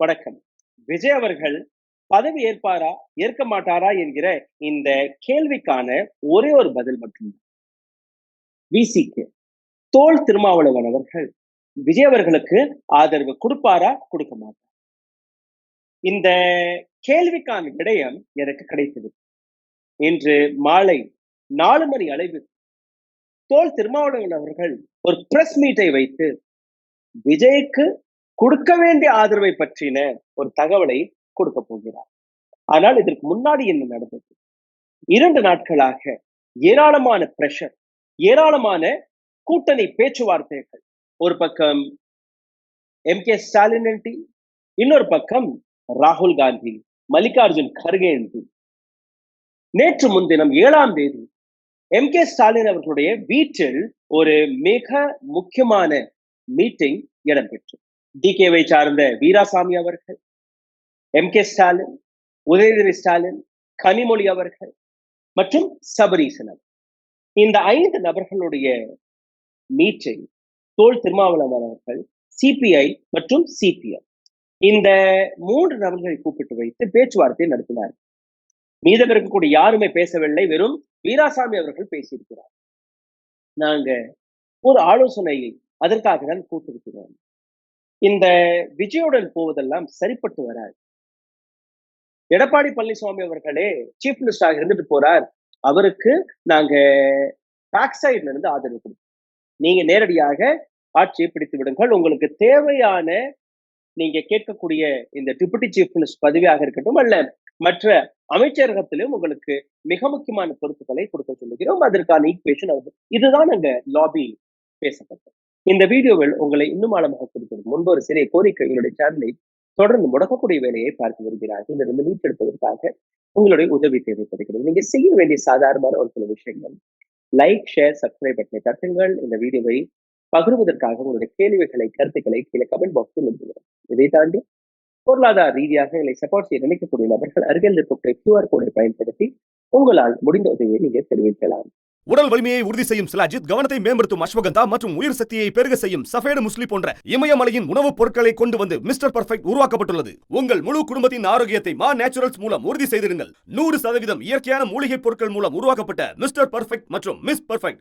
வணக்கம். விஜய் அவர்கள் பதவி ஏற்பாரா ஏற்க மாட்டாரா என்கிற இந்த கேள்விக்கான ஒரே ஒரு பதில் மட்டும். விசிக்கு தோல் திருமாவளவன் அவர்கள் விஜய் அவர்களுக்கு ஆதரவு கொடுப்பாரா கொடுக்க மாட்டார்? இந்த கேள்விக்கான விடயம் எனக்கு கிடைத்தது. இன்று மாலை 4 மணி அளவில் தோல் திருமாவளவன் அவர்கள் ஒரு பிரஸ் மீட்டை வைத்து விஜய்க்கு கொடுக்க வேண்டிய ஆதரவை பற்றின ஒரு தகவலை கொடுக்க போகிறார். ஆனால் இதற்கு முன்னாடி என்ன நடந்தது? 2 நாட்களாக ஏராளமான பிரஷர், ஏராளமான கூட்டணி பேச்சுவார்த்தைகள். ஒரு பக்கம் MK ஸ்டாலின் என்டி, இன்னொரு பக்கம் ராகுல் காந்தி, மல்லிகார்ஜுன் கர்கே என்டி. நேற்று முன்தினம் 7ஆம் தேதி MK ஸ்டாலின் அவர்களுடைய வீட்டில் ஒரு மிக முக்கியமான மீட்டிங் இடம்பெற்றது. DK-வை சார்ந்த வீராசாமி அவர்கள், MK ஸ்டாலின், உதயநிதி ஸ்டாலின், கனிமொழி அவர்கள் மற்றும் சபரீசன். இந்த 5 நபர்களுடைய மீட்டிங் தோல் திருமாவளவன் அவர்கள், CPI மற்றும் CPM இந்த 3 நபர்களை கூப்பிட்டு வைத்து பேச்சுவார்த்தை நடத்தினார். மீதம் இருக்கக்கூடிய யாருமே பேசவில்லை, வெறும் வீராசாமி அவர்கள் பேசியிருக்கிறார். நாங்க ஒரு ஆலோசனையை அதற்காக தான் கூட்டிருக்கிறோம். இந்த விஜயுடன் போவதெல்லாம் சரிப்பட்டு வராது. எடப்பாடி பழனிசாமி அவர்களே சீஃப் மினிஸ்டராக இருந்துட்டு போறார், அவருக்கு நாங்க பேக் சைட்ல இருந்து ஆதரவு கொடுப்போம். நீங்க நேரடியாக ஆட்சியை பிடித்து விடுங்கள். உங்களுக்கு தேவையான நீங்க கேட்கக்கூடிய இந்த டிப்யூட்டி சீஃப் மினிஸ்டர் பதவியாக இருக்கட்டும், அல்ல மற்ற அமைச்சரகத்திலும் உங்களுக்கு மிக முக்கியமான பொறுப்புகளை கொடுக்க சொல்லுகிறோம். அதற்கான ஈக்குவேஷன் இதுதான் அங்க லாபி பேசப்பட்டது. இந்த வீடியோவில் உங்களை இன்னும் ஆழமாக கொடுப்பதற்கு முன்பு ஒரு சிறிய கோரிக்கை. எங்களுடைய சேனலை தொடர்ந்து முடக்கக்கூடிய வேலையை பார்த்து வருகிறார்கள். இதிலிருந்து மீட்டெடுப்பதற்காக உங்களுடைய உதவி தேவைப்படுகிறது. நீங்க செய்ய வேண்டிய சாதாரணமான ஒரு சில விஷயங்கள்: லைக், ஷேர், சப்ஸ்கிரைப் பட்டனை தட்டுங்கள். இந்த வீடியோவை பகிர்வதற்காக உங்களுடைய கேள்விகளை, கருத்துக்களை கீழே கமெண்ட் பாக்ஸில் எழுதுகிறோம். இதை தாண்டி பொருளாதார ரீதியாக எங்களை சப்போர்ட் செய்ய நினைக்கக்கூடிய நபர்கள் அருகில் இருக்கக்கூடிய QR கோடை பயன்படுத்தி உங்களால் முடிந்த உதவியை நீங்க தெரிவிக்கலாம். உடல் வலிமையை உறுதி செய்யும் சிலாஜித், கவனத்தை மேம்படுத்தும் அஸ்வகந்தா மற்றும் உயிர் சக்தியை பெருக செய்யும் சஃபேடு முஸ்லி போன்ற இமயமலையின் உணவுப் பொருட்களை கொண்டு வந்து மிஸ்டர் பர்ஃபெக்ட் உருவாக்கப்பட்டுள்ளது. உங்கள் முழு குடும்பத்தின் ஆரோக்கியத்தை மா நேச்சுரல்ஸ் மூலம் உறுதி செய்திருங்கள். 100% இயற்கையான மூலிகை பொருட்கள் மூலம் உருவாக்கப்பட்ட மிஸ்டர் பர்ஃபெக்ட் மற்றும் மிஸ் பர்ஃபெக்ட்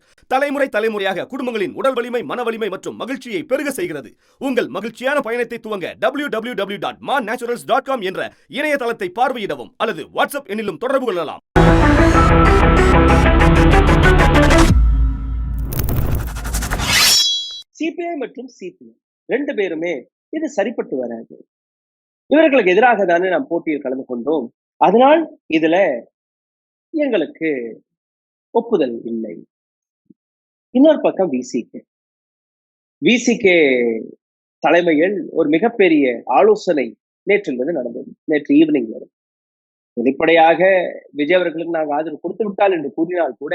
தலைமுறையாக குடும்பங்களின் உடல் வலிமை, மன வலிமை மற்றும் மகிழ்ச்சியை பெருக செய்கிறது. உங்கள் மகிழ்ச்சியான பயணத்தை துவங்க www.manaturals.com என்ற இணையதளத்தை பார்வையிடவும் அல்லது வாட்ஸ்அப் எண்ணிலும் தொடர்பு கொள்ளலாம். CPI மற்றும் CPM 2 பேருமே இது சரிப்பட்டு வராது. இவர்களுக்கு எதிராக தானே நாம் போட்டியில் கலந்து கொண்டோம், அதனால் இதுல எங்களுக்கு ஒப்புதல் இல்லை. இன்னொரு பக்கம் VCK தலைமையில் ஒரு மிகப்பெரிய ஆலோசனை நேற்றிலிருந்து நடந்தது. நேற்று ஈவினிங் வரும். வெளிப்படையாக விஜய் அவர்களுக்கு நாங்கள் ஆதரவு கொடுத்து விட்டால் என்று கூறினால் கூட,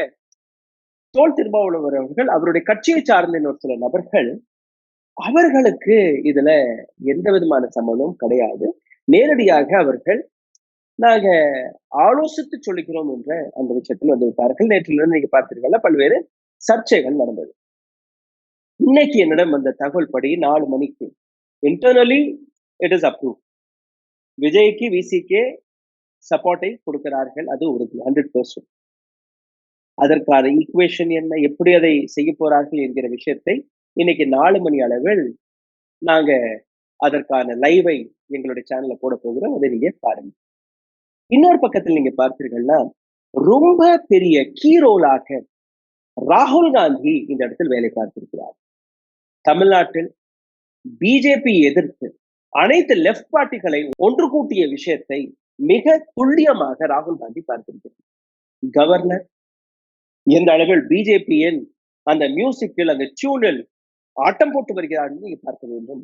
தோல் திருமாவளவன் அவர்கள், அவருடைய கட்சியை சார்ந்த ஒரு சில நபர்கள், அவர்களுக்கு இதுல எந்த விதமான சம்மதமும் கிடையாது. நேரடியாக அவர்கள் நாங்க ஆலோசித்து சொல்லிக்கிறோம் என்ற அந்த விஷயத்தில் வந்து விட்டார்கள். நேற்றிலிருந்து நீங்க பார்த்தீர்கள்ல, பல்வேறு சர்ச்சைகள் நடந்தது. இன்னைக்கு என்னிடம் வந்த தகவல் படி 4 மணிக்கு இன்டர்னலி இட் இஸ் அப்ரூவ். விஜய்க்கு VCK சப்போர்ட்டை கொடுக்கிறார்கள், அது உறுதி 100%. அதற்கான ஈக்குவேஷன் என்ன, எப்படி அதை செய்ய போறார்கள் என்கிற விஷயத்தை இன்னைக்கு 4 மணி அளவில் நாங்க அதற்கான லைவை எங்களுடைய சேனல்ல போட போகிறோம். அதை நீங்க பாருங்க. இன்னொரு பக்கத்தில் நீங்க பார்த்தீர்கள்னா, ரொம்ப பெரிய கீ ரோலாக ராகுல் காந்தி இந்த இடத்தில் வேலை பார்த்திருக்கிறார். தமிழ்நாட்டில் பிஜேபி எதிர்த்து அனைத்து லெப்ட் பார்ட்டிகளை ஒன்று கூட்டிய விஷயத்தை மிக துல்லியமாக ராகுல் காந்தி பார்த்திருக்கிறார். கவர்னர் எந்த அளவில் பிஜேபியின் அந்த மியூசிக்கில், அந்த டியூனில் ஆட்டம் போட்டு வருகிறார் நீங்க பார்க்க வேண்டும்.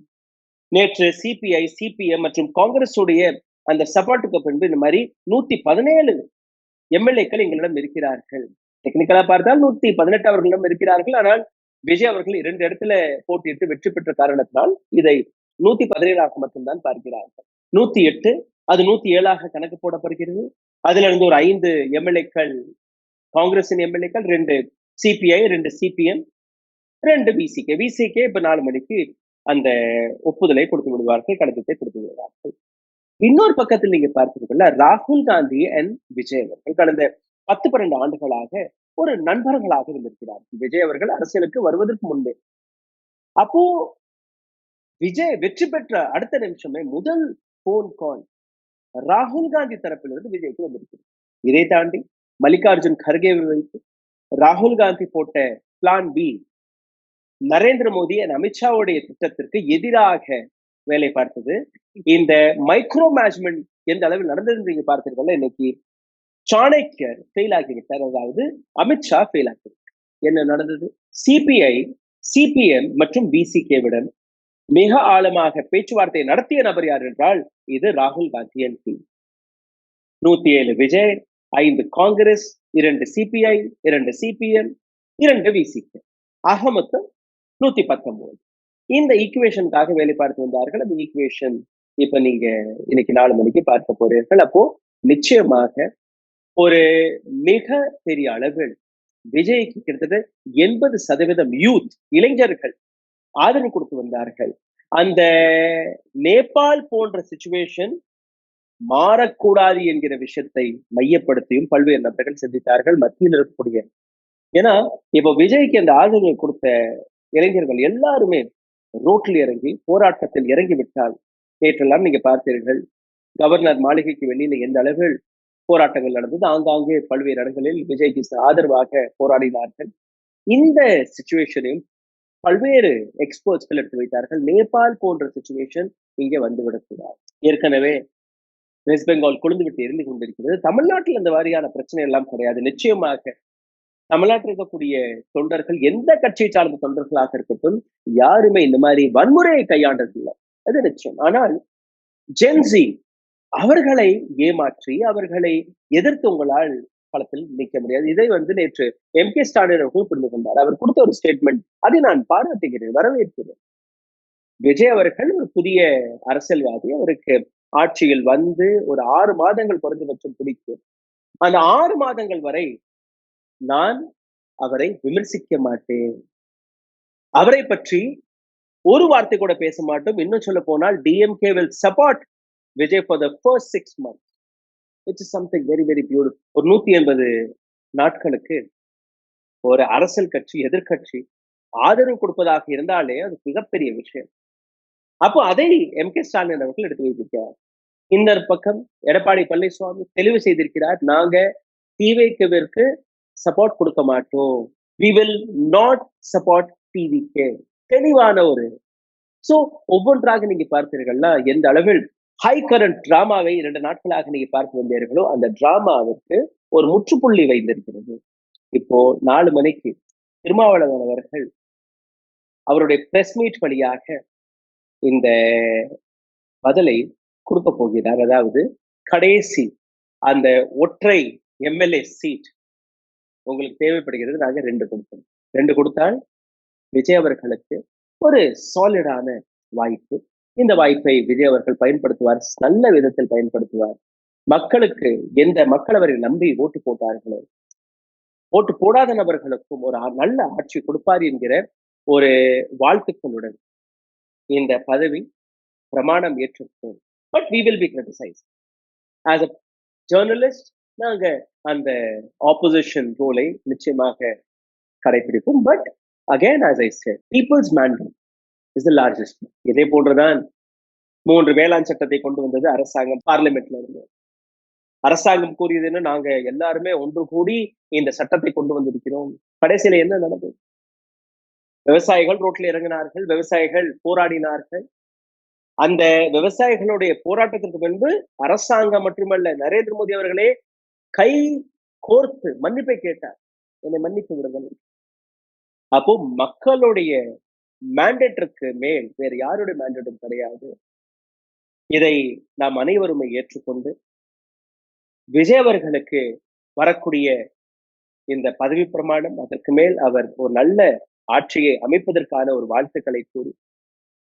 நேற்று CPI, CPM மற்றும் காங்கிரஸ் உடைய அந்த சப்போர்ட்டுக்கு பின்பு இந்த மாதிரி 117 MLA-க்கள் எங்களிடம் இருக்கிறார்கள். டெக்னிக்கலா பார்த்தால் 118 அவர்களிடம் இருக்கிறார்கள். ஆனால் விஜய் அவர்கள் 2 இடத்துல போட்டியிட்டு வெற்றி பெற்ற காரணத்தினால் இதை 117 மட்டும்தான் பார்க்கிறார்கள். 108 அது 107 கணக்கு போடப்படுகிறது. அதுல இருந்து ஒரு 5 MLA-க்கள் காங்கிரசின் MLA-க்கள், 2 CPI, 2 CPM, 2 VCK இப்ப 4 மணிக்கு அந்த ஒப்புதலை கொடுத்து விடுவார்கள், கடிதத்தை கொடுத்து விடுவார்கள். இன்னொரு பக்கத்தில் நீங்க பார்த்தீங்கன்னா ராகுல் காந்தி அண்ட் விஜய் அவர்கள் கடந்த 10-12 ஆண்டுகளாக ஒரு நண்பர்களாக இருந்திருக்கிறார்கள். விஜய் அவர்கள் அரசியலுக்கு வருவதற்கு முன்பே. அப்போ விஜய் வெற்றி பெற்ற அடுத்த நிமிஷமே முதல் போன் கால் ராகுல் காந்தி தரப்பிலிருந்து விஜய்க்கு வந்திருக்கிறது. இதை தாண்டி மல்லிகார்ஜுன் கர்கேவை வைத்து ராகுல் காந்தி போட்ட பிளான் பி நரேந்திர மோடி அமித்ஷாவுடைய திட்டத்திற்கு எதிராக வேலை பார்த்தது. இந்த மைக்ரோ மேனேஜ்மெண்ட் எந்த அளவில் நடந்தது நீங்க பார்த்தீர்கள். இன்னைக்கு சாணக்கியர் ஃபெயில் ஆகிவிட்டார், அதாவது அமித்ஷா ஃபெயில் ஆகிவிட்டார். என்ன நடந்தது? சிபிஐ, சிபிஎம் மற்றும் பிசிகேவுடன் மிக ஆழமாக பேச்சுவார்த்தை நடத்திய நபர் யார் என்றால் இது ராகுல் Gandhi MP. 107 Vijay, 5 Congress, 2 CBI, 2 CPM, 2 VCK, ஆக மொத்தம் 119. இந்த ஈக்குவேஷனுக்காக வேலை பார்த்து வந்தார்கள். அந்த ஈக்குவேஷன் இப்ப நீங்க இன்னைக்கு 4 மணிக்கு பார்க்க போறீர்கள். அப்போ நிச்சயமாக ஒரு மிக பெரிய அளவில் விஜய்க்கு கிட்டத்தட்ட 80% யூத் இளைஞர்கள் ஆதரவு கொடுத்து வந்தார்கள். அந்த நேபாள் போன்ற சிச்சுவேஷன் மாறக்கூடாது என்கிற விஷயத்தை மையப்படுத்தியும் பல்வேறு நபர்கள் சிந்தித்தார்கள் மத்தியில் இருக்கக்கூடிய. ஏன்னா இப்போ விஜய்க்கு அந்த ஆதரவை கொடுத்த இளைஞர்கள் எல்லாருமே ரோட்டில் இறங்கி போராட்டத்தில் இறங்கி விட்டால், நேற்றெல்லாம் நீங்க பார்த்தீர்கள் கவர்னர் மாளிகைக்கு வெளியில எந்த அளவில் போராட்டங்கள் நடந்தது. ஆங்காங்கே பல்வேறு இடங்களில் விஜய்க்கு ஆதரவாக போராடினார்கள். இந்த சிச்சுவேஷனையும் பல்வேறு எக்ஸ்பர்ட்ஸ்கள் எடுத்து வைத்தார்கள். நேபாள் போன்ற சிச்சுவேஷன் இங்கே வந்துவிடக்கூடாது. ஏற்கனவே வெஸ்ட் பெங்கால் கொழுந்துவிட்டு எரிந்து கொண்டிருக்கிறது. தமிழ்நாட்டில் அந்த வாரியான பிரச்சனை எல்லாம் கிடையாது. நிச்சயமாக தமிழ்நாட்டில் இருக்கக்கூடிய தொண்டர்கள் எந்த கட்சியை சார்ந்த தொண்டர்களாக இருக்கட்டும் யாருமே இந்த மாதிரி வன்முறையை கையாண்டது இல்லை, அது நிச்சயம். ஆனால் ஜென்சி அவர்களை ஏமாற்றி அவர்களை எதிர்த்து உங்களால் களத்தில் நிற்க முடியாது. இதை நேற்று எம்.கே. ஸ்டாலின் அவர்கள் புரிந்து கொண்டார். அவர் கொடுத்த ஒரு ஸ்டேட்மெண்ட், அதை நான் பாராட்டுகிறேன், வரவேற்கிறேன். விஜய் அவர்கள் ஒரு புதிய அரசியல்வாதி. அவருக்கு ஆட்சியில் வந்து ஒரு 6 மாதங்கள் குறைந்தபட்சம் பிடிக்கும். அந்த 6 மாதங்கள் வரை நான் அவரை விமர்சிக்க மாட்டேன், அவரை பற்றி ஒரு வார்த்தை கூட பேச மாட்டோம். இன்னும் சொல்ல போனால் DMK will support Vijay for the first 6 months, which is something very very beautiful. ஒரு 180 நாட்களுக்கு ஒரு அரசியல் கட்சி எதிர்கட்சி ஆதரவு கொடுப்பதாக இருந்தாலே அது மிகப்பெரிய விஷயம். அப்போ அதை எம்.கே. ஸ்டாலின் அவர்கள் எடுத்து வைத்திருக்கிறார். இந்த பக்கம் எடப்பாடி பழனிசாமி தெளிவு செய்திருக்கிறார், நாங்க டிவிகேவிற்கு சப்போர்ட் கொடுக்க மாட்டோம், we will not support TVK. தெளிவான ஒரு சோ ஒவ்வொன்றாக நீங்க பார்த்தீர்கள்னா எந்த அளவில் ஹை கரண்ட் டிராமாவை 2 நாட்களாக நீங்க பார்த்து வந்தீர்களோ அந்த டிராமாவிற்கு ஒரு முற்றுப்புள்ளி வைத்திருக்கிறது. இப்போ 4 மணிக்கு திருமாவளவன் அவர்கள் அவருடைய பிரஸ் மீட் வழியாக இந்த பதிலை கொடுக்க போகிறார். அதாவது கடைசி அந்த ஒற்றை எம்எல்ஏ சீட் உங்களுக்கு தேவைப்படுகிறது, நாங்க 2 கொடுப்போம். 2 கொடுத்தால் விஜய் அவர்களுக்கு ஒரு சாலிடான வாய்ப்பு. இந்த வாய்ப்பை விஜய் அவர்கள் பயன்படுத்துவார், நல்ல விதத்தில் பயன்படுத்துவார். மக்களுக்கு எந்த மக்கள் அவரை நம்பி ஓட்டு போட்டார்களோ, ஓட்டு போடாத நபர்களுக்கும் ஒரு நல்ல ஆட்சி கொடுப்பார் என்கிற ஒரு வாழ்த்துக்களுடன் இந்த பதவி பிரமாணம் ஏற்றிருக்கோம். But we will be criticized as a journalist. நாங்க அந்த ஆப்போசிஷன் ரோலை நிச்சயமாக கடைபிடிப்போம். But again as I said, people's mandate is the largest. இதே போன்றுதான் 3 வேளாண் சட்டத்தை கொண்டு வந்தது அரசாங்கம் பார்லிமெண்ட்ல இருந்து. அரசாங்கம் கூறியதுன்னு நாங்க எல்லாருமே ஒன்று கூடி இந்த சட்டத்தை கொண்டு வந்திருக்கிறோம். கடைசியில என்ன நடந்தது? விவசாயிகள் ரோட்ல இறங்கினார்கள், விவசாயிகள் போராடினார்கள். அந்த விவசாயிகளுடைய போராட்டத்திற்கு முன்பு அரசாங்கம் மட்டுமல்ல, நரேந்திர மோடி அவர்களே கை கோர்த்து மன்னிப்பை கேட்டார், என்னை மன்னிப்பு விடுங்கள். அப்போ மக்களுடைய மேண்டேட்டிற்கு மேல் வேறு யாருடைய மேண்டேட்டும் கிடையாது. இதை நாம் அனைவருமே ஏற்றுக்கொண்டு விஜய் அவர்களுக்கு வரக்கூடிய இந்த பதவி பிரமாணம், அதற்கு மேல் அவர் ஒரு நல்ல ஆட்சியை அமைப்பதற்கான ஒரு வாழ்த்துக்களை கூறி,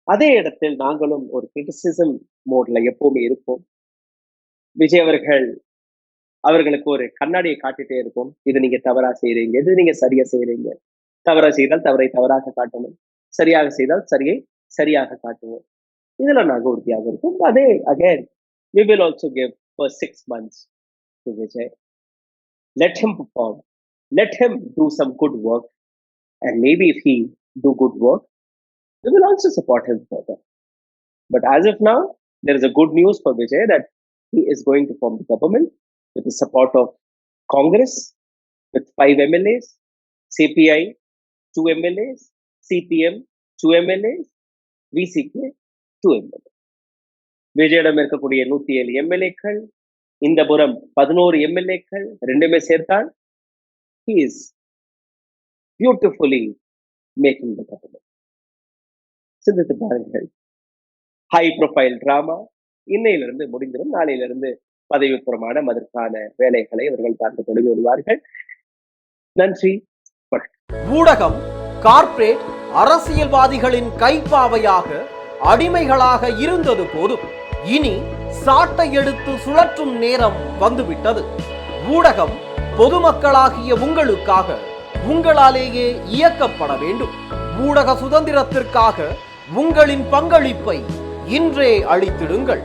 அதே இடத்தில் நாங்களும் ஒரு கிரிட்டிசிசம் மோட்ல எப்பவுமே இருப்போம். விஜய் அவர்களுக்கு ஒரு கண்ணாடியை காட்டிட்டே இருப்போம். இது நீங்க தவறா செய்யறீங்க, இது நீங்க சரியா செய்யறீங்க. தவறா செய்தால் தவறை தவறாக காட்டணும், சரியாக செய்தால் சரியை சரியாக காட்டுவோம். இதுல நாங்க உறுதியாக இருக்கும். அதே again we will also give for 6 months to Vijay. Let him perform. Let him do some good work. And maybe if he do good work, we will also support him further. But as of now, there is a good news for Vijay that he is going to form the government with the support of Congress, with 5 MLAs, CPI, 2 MLAs, CPM, 2 MLAs, VCK, 2 MLAs. விஜயிடம் இருக்கக்கூடிய 107 எம்எல்ஏக்கள், இந்த புறம் 11 எம்எல்ஏக்கள், ரெண்டுமே சேர்த்தால் he is beautifully making the government. சிந்தித்து பாருங்கள். High profile drama இன்னையிலிருந்து முடிந்திடும். நாளையிலிருந்து பதவி பிரமாணம், அதற்கான வேலைகளை அவர்கள் பார்த்து தொடங்கி வருவார்கள். நன்றி. ஊடகம் கார்ப்பரேட் அரசியல்வாதிகளின் கைப்பாவையாக அடிமைகளாக இருந்தது போதும். இனி சாட்டை எடுத்து சுழற்றும் நேரம் வந்துவிட்டது. ஊடகம் பொதுமக்களாகிய உங்களுக்காக, உங்களாலேயே இயக்கப்பட வேண்டும். ஊடக சுதந்திரத்திற்காக உங்களின் பங்களிப்பை இன்றே அளித்திடுங்கள்.